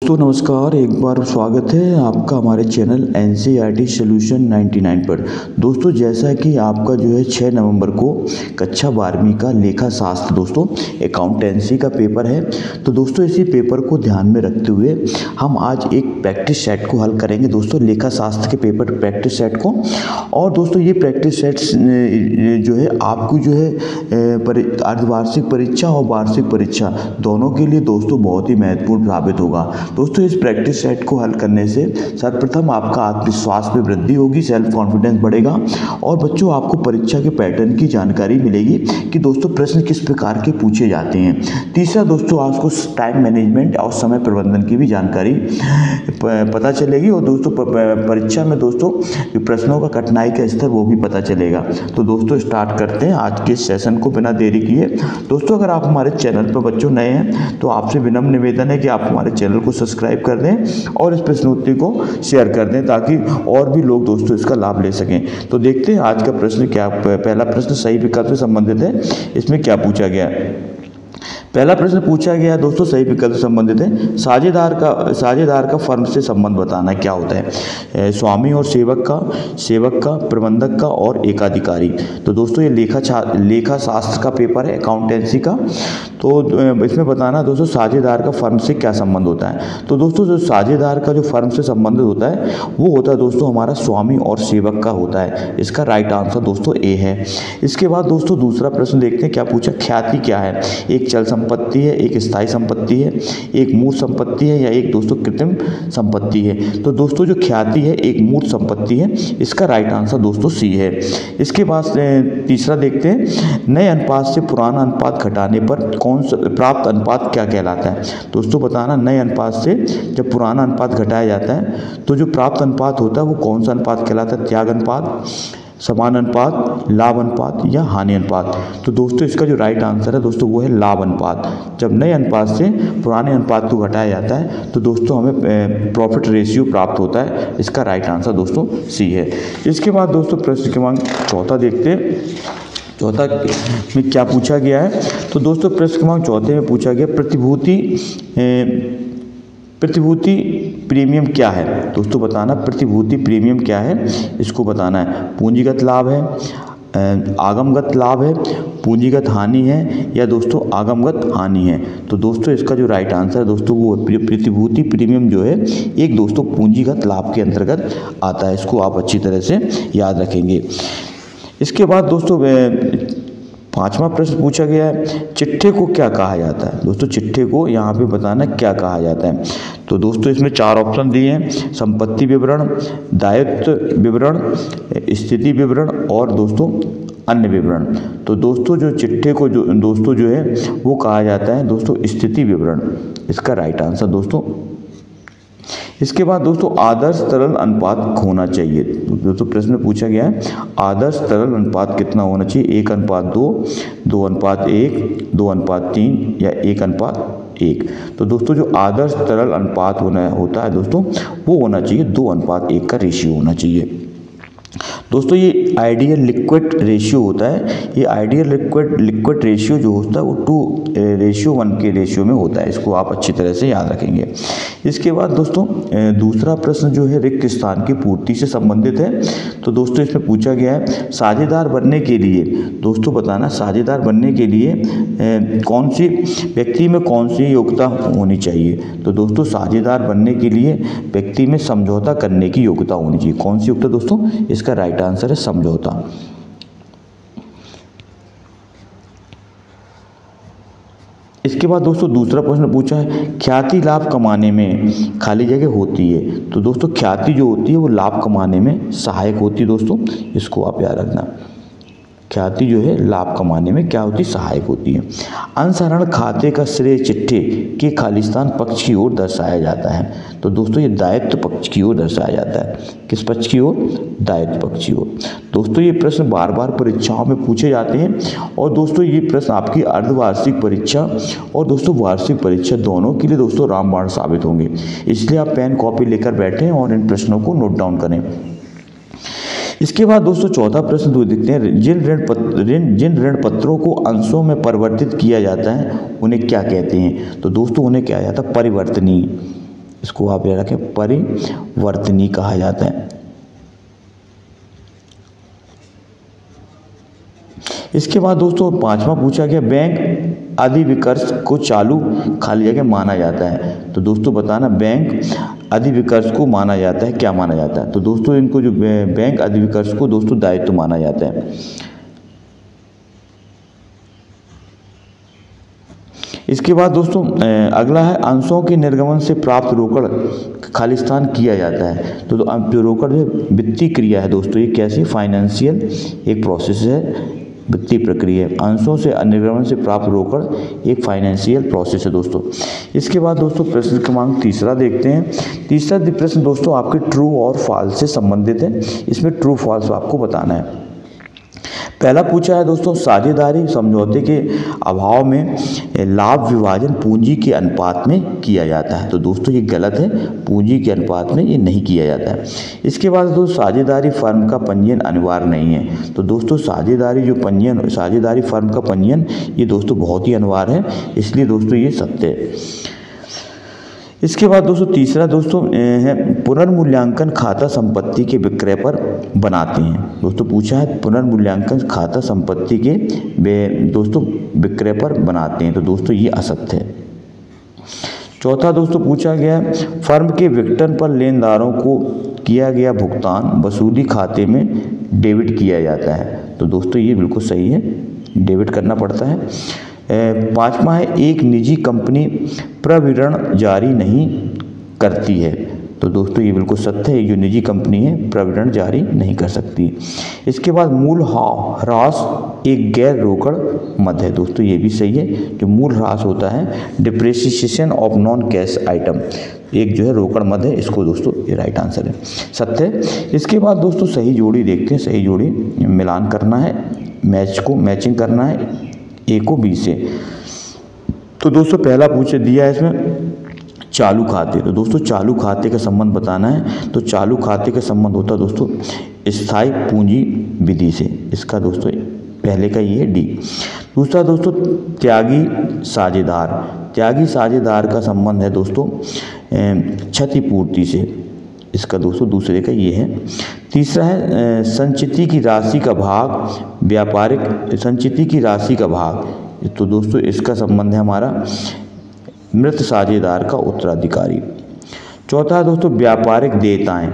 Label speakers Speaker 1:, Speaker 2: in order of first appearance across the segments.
Speaker 1: दोस्तों नमस्कार, एक बार स्वागत है आपका हमारे चैनल एनसीईआरटी सॉल्यूशन 99 पर। दोस्तों जैसा कि आपका जो है 6 नवंबर को कक्षा 12वीं का लेखा शास्त्र दोस्तों अकाउंटेंसी का पेपर है। तो दोस्तों इसी पेपर को ध्यान में रखते हुए हम आज एक प्रैक्टिस सेट को हल करेंगे दोस्तों, लेखा शास्त्र के पेपर प्रैक्टिस सेट को। और दोस्तों ये प्रैक्टिस सेट्स जो है आपको जो है अर्धवार्षिक परीक्षा और वार्षिक परीक्षा दोनों के लिए दोस्तों बहुत ही महत्वपूर्ण साबित होगा। दोस्तों इस प्रैक्टिस सेट को हल करने से सर्वप्रथम आपका आत्मविश्वास में वृद्धि होगी, सेल्फ कॉन्फिडेंस बढ़ेगा और बच्चों आपको परीक्षा के पैटर्न की जानकारी मिलेगी कि दोस्तों प्रश्न किस प्रकार के पूछे जाते हैं। तीसरा दोस्तों आपको टाइम मैनेजमेंट और समय प्रबंधन की भी जानकारी पता चलेगी और दोस्तों परीक्षा में दोस्तों प्रश्नों का कठिनाई का स्तर वो भी पता चलेगा। तो दोस्तों स्टार्ट करते हैं आज के सेशन को बिना देरी किए। दोस्तों अगर आप हमारे चैनल पर बच्चों नए हैं तो आपसे विनम्र निवेदन है कि आप हमारे चैनल को सब्सक्राइब कर दें और इस प्रश्नोत्तरी को शेयर कर दें ताकि और भी लोग दोस्तों इसका लाभ ले सकें। तो देखते हैं आज का प्रश्न क्या। पहला प्रश्न सही विकल्प से संबंधित है। इसमें क्या पूछा गया है? पहला प्रश्न पूछा गया दोस्तों सही विकल्प से संबंधित है। साझेदार का फर्म से संबंध बताना क्या होता है? स्वामी और सेवक का, प्रबंधक का और एकाधिकारी। तो दोस्तों ये लेखा शास्त्र का पेपर है, अकाउंटेंसी का। तो इसमें बताना दोस्तों साझेदार का फर्म से क्या संबंध होता है। तो दोस्तों जो साझेदार का जो फर्म से संबंधित होता है वो होता है दोस्तों हमारा स्वामी और सेवक का होता है। इसका राइट आंसर दोस्तों ए है। इसके बाद दोस्तों दूसरा प्रश्न देखते हैं क्या पूछा। ख्याति क्या है? एक चल संपत्ति है, एक स्थायी संपत्ति है, एक मूर्त संपत्ति है या एक दोस्तों कृत्रिम संपत्ति है। तो दोस्तों जो ख्याति है एक मूर्त संपत्ति है। इसका राइट आंसर दोस्तों सी है। इसके बाद तीसरा देखते हैं नए अनुपात से पुराना अनुपात घटाने पर कौन सा प्राप्त अनुपात क्या कहलाता है। दोस्तों बताना नए अनुपात से जब पुराना अनुपात घटाया जाता है तो जो प्राप्त अनुपात होता है वो कौन सा अनुपात कहलाता है? त्याग अनुपात, समान अनुपात, लाभ अनुपात या हानि अनुपात। तो दोस्तों इसका जो राइट आंसर है दोस्तों वो है लाभ अनुपात। जब नए अनुपात से पुराने अनुपात को घटाया जाता है तो दोस्तों हमें प्रॉफिट रेशियो प्राप्त होता है। इसका राइट आंसर दोस्तों सी है। इसके बाद दोस्तों प्रश्न क्रमांक चौथा देखते हैं। चौथा में क्या पूछा गया है? तो दोस्तों प्रश्न क्रमांक चौथे में पूछा गया प्रतिभूति प्रीमियम क्या है। दोस्तों बताना प्रतिभूति प्रीमियम क्या है, इसको बताना है। पूंजीगत लाभ है, आगमगत लाभ है, पूंजीगत हानि है या दोस्तों आगमगत हानि है। तो दोस्तों इसका जो राइट आंसर है दोस्तों वो प्रतिभूति प्रीमियम जो है एक दोस्तों पूंजीगत लाभ के अंतर्गत आता है। इसको आप अच्छी तरह से याद रखेंगे। इसके बाद दोस्तों पांचवा प्रश्न पूछा गया है चिट्ठे को क्या कहा जाता है। दोस्तों चिट्ठे को यहाँ पे बताना क्या कहा जाता है। तो दोस्तों इसमें 4 ऑप्शन दिए हैं, संपत्ति विवरण, दायित्व विवरण, स्थिति विवरण और दोस्तों अन्य विवरण। तो दोस्तों जो चिट्ठे को जो है वो कहा जाता है दोस्तों स्थिति विवरण। इसका राइट आंसर दोस्तों। इसके बाद दोस्तों आदर्श तरल अनुपात होना चाहिए। दोस्तों प्रश्न में पूछा गया है आदर्श तरल अनुपात कितना होना चाहिए? 1:2, 2:1, 2:3 या 1:1। तो दोस्तों जो आदर्श तरल अनुपात होता है दोस्तों वो होना चाहिए 2:1 का रेशियो होना चाहिए। दोस्तों ये आइडियल लिक्विड रेशियो होता है। ये आइडियल लिक्विड रेशियो जो होता है वो 2:1 के रेशियो में होता है। इसको आप अच्छी तरह से याद रखेंगे। इसके बाद दोस्तों दूसरा प्रश्न जो है रिक्त स्थान की पूर्ति से संबंधित है। तो दोस्तों इसमें पूछा गया है साझेदार बनने के लिए दोस्तों बताना साझेदार बनने के लिए कौन सी व्यक्ति में कौन सी योग्यता होनी चाहिए। तो दोस्तों साझेदार बनने के लिए व्यक्ति में समझौता करने की योग्यता होनी चाहिए। कौन सी योग्यता दोस्तों? इसका राइट आंसर है समझौता। इसके बाद दोस्तों दूसरा प्रश्न पूछा है ख्याति लाभ कमाने में खाली जगह होती है। तो दोस्तों ख्याति जो होती है वो लाभ कमाने में सहायक होती है दोस्तों। इसको आप याद रखना। ख्याति जो है लाभ कमाने में क्या होती है? सहायक होती है। अंशहरण खाते का श्रेय चिट्ठे के खालिस्तान पक्ष की ओर दर्शाया जाता है। तो दोस्तों ये दायित्व पक्ष की ओर दर्शाया जाता है। किस पक्ष की ओर? दायित्व पक्ष की ओर। दोस्तों ये प्रश्न बार बार परीक्षाओं में पूछे जाते हैं और दोस्तों ये प्रश्न आपकी अर्धवार्षिक परीक्षा और दोस्तों वार्षिक परीक्षा दोनों के लिए दोस्तों रामबाण साबित होंगे। इसलिए आप पेन कॉपी लेकर बैठें और इन प्रश्नों को नोट डाउन करें। इसके बाद दोस्तों चौथा प्रश्न देखते हैं जिन ऋण पत्रों को अंशों में परिवर्तित किया जाता है उन्हें क्या कहते हैं। तो दोस्तों उन्हें क्या जाता है? परिवर्तनीय। इसको आप याद रखें, परिवर्तनीय कहा जाता है। इसके बाद दोस्तों 5वां पूछा गया, बैंक अधिविकर्ष को चालू खाली जगह माना जाता है। तो दोस्तों बताना, बैंक अधिविकर्ष को माना जाता है, क्या माना जाता है? तो दोस्तों इनको जो बैंक अधिविकर्ष को दोस्तों दायित्व माना जाता है। इसके बाद दोस्तों अगला है, अंशों के निर्गमन से प्राप्त रोकड़ खालिस्तान किया जाता है। तो जो रोकड़ है वित्तीय क्रिया है दोस्तों, ये कैसी? फाइनेंशियल एक प्रोसेस है, वित्तीय प्रक्रिया। अंशों से निर्गमन से प्राप्त रोकड़ एक फाइनेंशियल प्रोसेस है दोस्तों। इसके बाद दोस्तों प्रश्न क्रमांक 3 देखते हैं। तीसरा प्रश्न दोस्तों आपके ट्रू और फॉल्स से संबंधित है। इसमें ट्रू फॉल्स आपको बताना है। पहला पूछा है दोस्तों, साझेदारी समझौते के अभाव में लाभ विभाजन पूंजी के अनुपात में किया जाता है। तो दोस्तों ये गलत है, पूंजी के अनुपात में ये नहीं किया जाता है। इसके बाद दोस्तों साझेदारी फर्म का पंजीयन अनिवार्य नहीं है। तो दोस्तों साझेदारी फर्म का पंजीयन ये दोस्तों बहुत ही अनिवार्य है, इसलिए दोस्तों ये सत्य है। इसके बाद दोस्तों तीसरा दोस्तों है, पुनर्मूल्यांकन खाता संपत्ति के विक्रय पर बनाते हैं। दोस्तों पूछा है, पुनर्मूल्यांकन खाता संपत्ति के दोस्तों विक्रय पर बनाते हैं। तो दोस्तों ये असत्य है। चौथा दोस्तों पूछा गया, फर्म के विघटन पर लेनदारों को किया गया भुगतान वसूली खाते में डेबिट किया जाता है। तो दोस्तों ये बिल्कुल सही है, डेबिट करना पड़ता है। 5वां है, एक निजी कंपनी प्रविरण जारी नहीं करती है। तो दोस्तों ये बिल्कुल सत्य है, जो निजी कंपनी है प्रविरण जारी नहीं कर सकती। इसके बाद मूल ह्रास एक गैर रोकड़ मद है। दोस्तों ये भी सही है, जो मूल ह्रास होता है depreciation of non cash item, एक जो है रोकड़ मद है। इसको दोस्तों ये राइट आंसर है, सत्य है। इसके बाद दोस्तों सही जोड़ी देखते हैं। सही जोड़ी मिलान करना है, मैचिंग करना है ए को बी से। तो दोस्तों पहला पूछे दिया है इसमें चालू खाते। तो दोस्तों चालू खाते का संबंध बताना है। तो चालू खाते का संबंध होता है दोस्तों स्थायी पूंजी विधि से। इसका दोस्तों पहले का ये डी। दूसरा दोस्तों त्यागी साझेदार का संबंध है दोस्तों क्षतिपूर्ति से। इसका दोस्तों दूसरे का ये है। तीसरा है संचिति की राशि का भाग तो दोस्तों इसका संबंध है हमारा मृत साझेदार का उत्तराधिकारी। चौथा है दोस्तों व्यापारिक देयताएं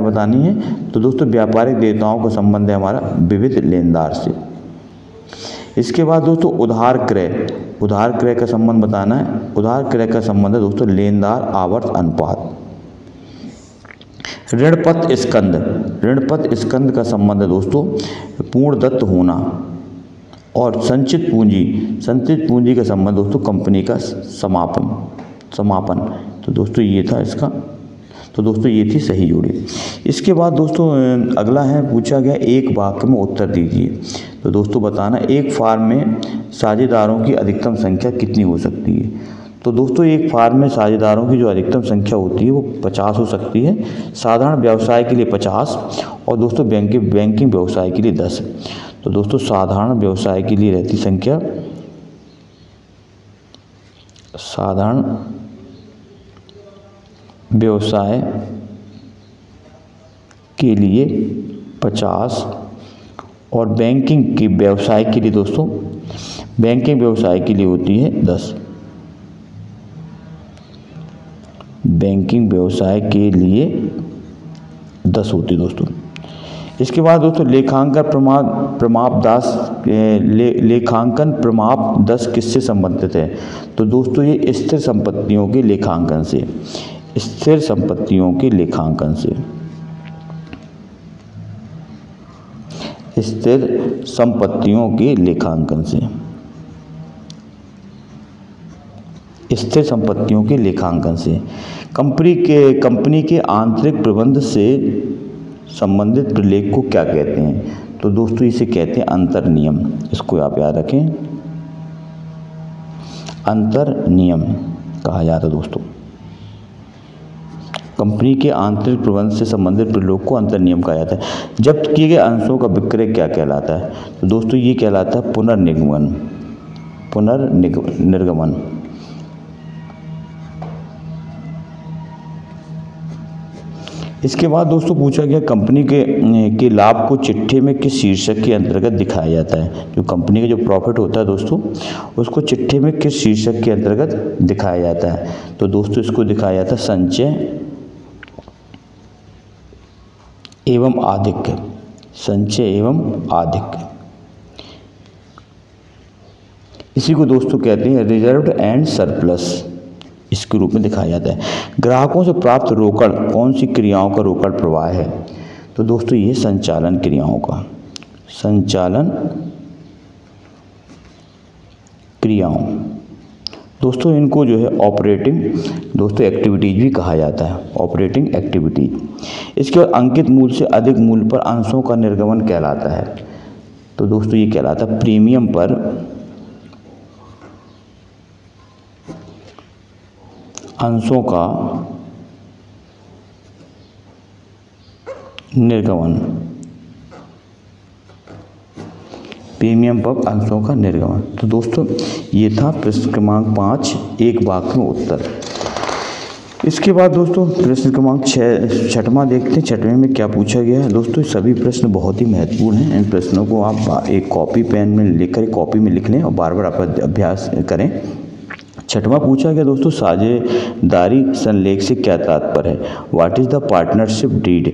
Speaker 1: बतानी है। तो दोस्तों व्यापारिक देयताओं का संबंध है हमारा विविध लेनदार से। इसके बाद दोस्तों उधार क्रय का संबंध बताना है। उधार क्रय का संबंध है दोस्तों लेनदार आवर्त अनुपात। ऋणपत स्कंद का संबंध है दोस्तों पूर्णदत्त होना। और संचित पूंजी का संबंध दोस्तों कंपनी का समापन। तो दोस्तों ये था इसका। तो दोस्तों ये थी सही जोड़ी। इसके बाद दोस्तों अगला है, पूछा गया एक वाक्य में उत्तर दीजिए। तो दोस्तों बताना, एक फार्म में साझेदारों की अधिकतम संख्या कितनी हो सकती है? तो दोस्तों एक फार्म में साझेदारों की जो अधिकतम संख्या होती है वो 50 हो सकती है। साधारण व्यवसाय के लिए 50 और दोस्तों बैंकिंग व्यवसाय के लिए 10। तो दोस्तों साधारण व्यवसाय के लिए रहती संख्या, साधारण व्यवसाय के लिए 50 और बैंकिंग के व्यवसाय के लिए दोस्तों बैंकिंग व्यवसाय के लिए होती है 10। बैंकिंग व्यवसाय के लिए 10 होती है दोस्तों। इसके बाद दोस्तों लेखांकन प्रमाप 10 किससे संबंधित है? तो दोस्तों ये स्थिर संपत्तियों के लेखांकन से। स्थिर संपत्तियों के लेखांकन से। स्थिर संपत्तियों के लेखांकन से। स्थिर संपत्तियों के लेखांकन से। कंपनी के आंतरिक प्रबंध से संबंधित प्रलेख को क्या कहते हैं? तो दोस्तों इसे कहते हैं अंतर नियम। इसको आप याद रखें, अंतर नियम कहा जाता है दोस्तों। कंपनी के आंतरिक प्रबंध से संबंधित प्रलोक को अंतर नियम कहा जाता है। जब्त किए गए अंशों का विक्रय क्या कहलाता है? तो दोस्तों ये कहलाता है पुनर्निर्गमन। इसके बाद दोस्तों पूछा गया कंपनी के लाभ को चिट्ठे में किस शीर्षक के अंतर्गत दिखाया जाता है। जो कंपनी का जो प्रॉफिट होता है दोस्तों, उसको चिट्ठे में किस शीर्षक के अंतर्गत दिखाया जाता है। तो दोस्तों इसको दिखाया जाता है संचय एवं आधिक्य, संचय एवं आधिक्य। इसी को दोस्तों कहते हैं रिजर्व्ड एंड सरप्लस, इसके रूप में दिखाया जाता है। ग्राहकों से प्राप्त रोकड़ कौन सी क्रियाओं का रोकड़ प्रवाह है। तो दोस्तों ये संचालन क्रियाओं का, संचालन क्रियाओं दोस्तों, इनको जो है ऑपरेटिंग दोस्तों एक्टिविटीज भी कहा जाता है, ऑपरेटिंग एक्टिविटीज। इसके बाद अंकित मूल्य से अधिक मूल्य पर अंशों का निर्गमन कहलाता है। तो दोस्तों ये कहलाता है प्रीमियम पर अंशों का निर्गमन, प्रीमियम पर अंशों का निर्गमन। तो दोस्तों ये था प्रश्न क्रमांक 5 एक वाक्य में उत्तर। इसके बाद दोस्तों प्रश्न क्रमांक 6वां देखते हैं। 6वें में क्या पूछा गया है। दोस्तों सभी प्रश्न बहुत ही महत्वपूर्ण हैं। इन प्रश्नों को आप एक कॉपी पेन में लिखकर कॉपी में लिख लें और बार बार आप अभ्यास करें। 6वां पूछा गया दोस्तों साझेदारी संलेख से क्या तात्पर्य है। What is the partnership deed.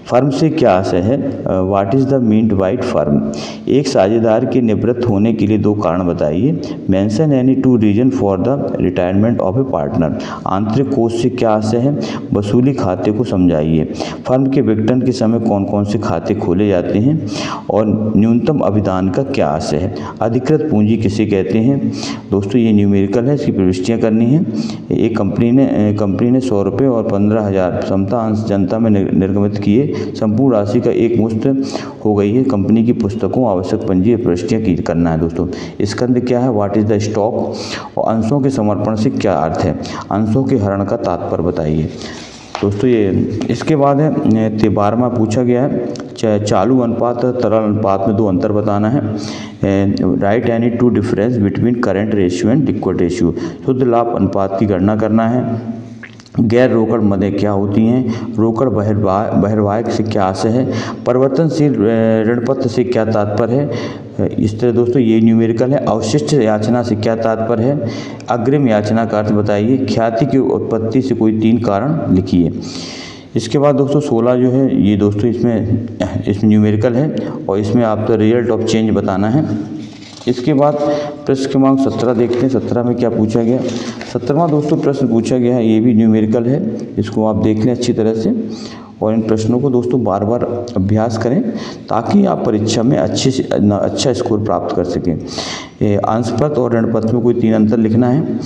Speaker 1: Firm से क्या आशय है। What is the meant by firm. एक साझेदार के निवृत्त होने के लिए 2 कारण बताइए। Mention any 2 reason for the retirement of a partner. आंतरिक कोष से क्या आशय है। वसूली खाते को समझाइए। फर्म के विघटन के समय कौन कौन से खाते खोले जाते हैं और न्यूनतम अभिदान का क्या आशय है। अधिकृत पूंजी किसे कहते हैं। दोस्तों ये न्यूमेरिकल है, इसकी प्रविष्टियाँ करनी है। एक कंपनी ने 100 रुपये और 15,000 समता अंश जनता में निर्गमित किए। संपूर्ण राशि का एक मुश्त हो गई है। कंपनी की पुस्तकों आवश्यक पंजीय प्रविष्टियाँ की करना है। दोस्तों स्कंद क्या है। What is the stock. और अंशों के समर्पण से क्या अर्थ है। अंशों के हरण का तात्पर्य बताइए। दोस्तों ये इसके बाद है 12वां पूछा गया है चालू अनुपात और तरल अनुपात में 2 अंतर बताना है। Right any 2 difference between current ratio and liquid ratio. शुद्ध लाभ अनुपात की गणना करना है। गैर रोकड़ मदें क्या होती हैं। रोकड़ बहिर्वाहक से क्या आशय है। परिवर्तनशील ऋणपत्र से क्या तात्पर्य है। इस तरह दोस्तों ये न्यूमेरिकल है। अवशिष्ट याचना से क्या तात्पर्य है। अग्रिम याचना का अर्थ बताइए। ख्याति की उत्पत्ति से कोई 3 कारण लिखिए। इसके बाद दोस्तों 16 जो है ये दोस्तों इसमें न्यूमेरिकल है और इसमें आपका रिजल्ट ऑफ चेंज बताना है। इसके बाद प्रश्न क्रमांक 17 देखते हैं। 17 में क्या पूछा गया। 17वां दोस्तों प्रश्न पूछा गया है, ये भी न्यूमेरिकल है। इसको आप देख लें अच्छी तरह से और इन प्रश्नों को दोस्तों बार बार अभ्यास करें ताकि आप परीक्षा में अच्छा स्कोर प्राप्त कर सकें। अंशपत्र और ऋणपत्र में कोई 3 अंतर लिखना है।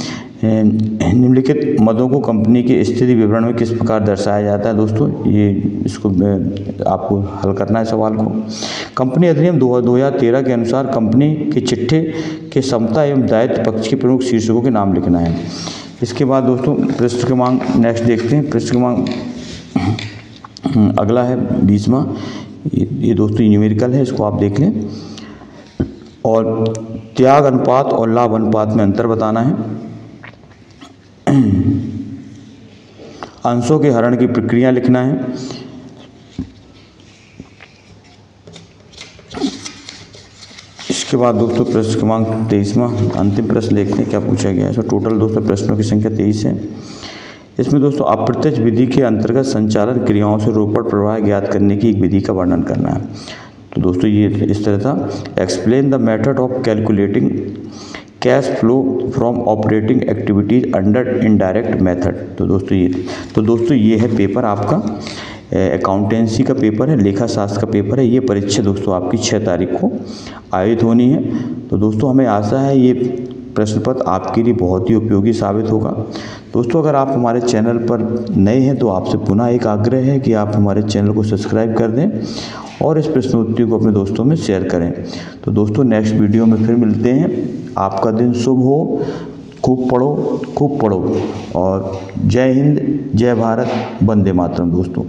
Speaker 1: निम्नलिखित मदों को कंपनी के स्थिति विवरण में किस प्रकार दर्शाया जाता है। दोस्तों ये इसको आपको हल करना है सवाल को। कंपनी अधिनियम 2013 के अनुसार कंपनी के चिट्ठे के समता एवं दायित्व पक्ष के प्रमुख शीर्षकों के नाम लिखना है। इसके बाद दोस्तों प्रश्न क्रमांक नेक्स्ट देखते हैं। प्रश्न क्रमांक अगला है 20वां। ये दोस्तों न्यूमेरिकल है, इसको आप देख लें। और त्याग अनुपात और लाभ अनुपात में अंतर बताना है। अंशों के हरण की प्रक्रिया लिखना है। इसके बाद दोस्तों प्रश्न क्रमांक 23वां अंतिम प्रश्न देखते हैं क्या पूछा गया है। इसमें टोटल दोस्तों प्रश्नों की संख्या 23 है। इसमें दोस्तों अप्रत्यक्ष विधि के अंतर्गत संचालन क्रियाओं से रोकड़ प्रवाह ज्ञात करने की एक विधि का वर्णन करना है। तो दोस्तों ये इस तरह था। Explain the method of calculating cash flow from operating activities under indirect method. तो दोस्तों ये है पेपर आपका अकाउंटेंसी का पेपर है, लेखा शास्त्र का पेपर है। ये परीक्षा दोस्तों आपकी 6 तारीख को आयोजित होनी है। तो दोस्तों हमें आशा है ये प्रश्न पत्र आपके लिए बहुत ही उपयोगी साबित होगा। दोस्तों अगर आप हमारे चैनल पर नए हैं तो आपसे पुनः एक आग्रह है कि आप हमारे चैनल को सब्सक्राइब कर दें और इस प्रश्नोत्तरी को अपने दोस्तों में शेयर करें। तो दोस्तों नेक्स्ट वीडियो में फिर मिलते हैं। आपका दिन शुभ हो। खूब पढ़ो और जय हिंद, जय भारत, वंदे मातरम दोस्तों।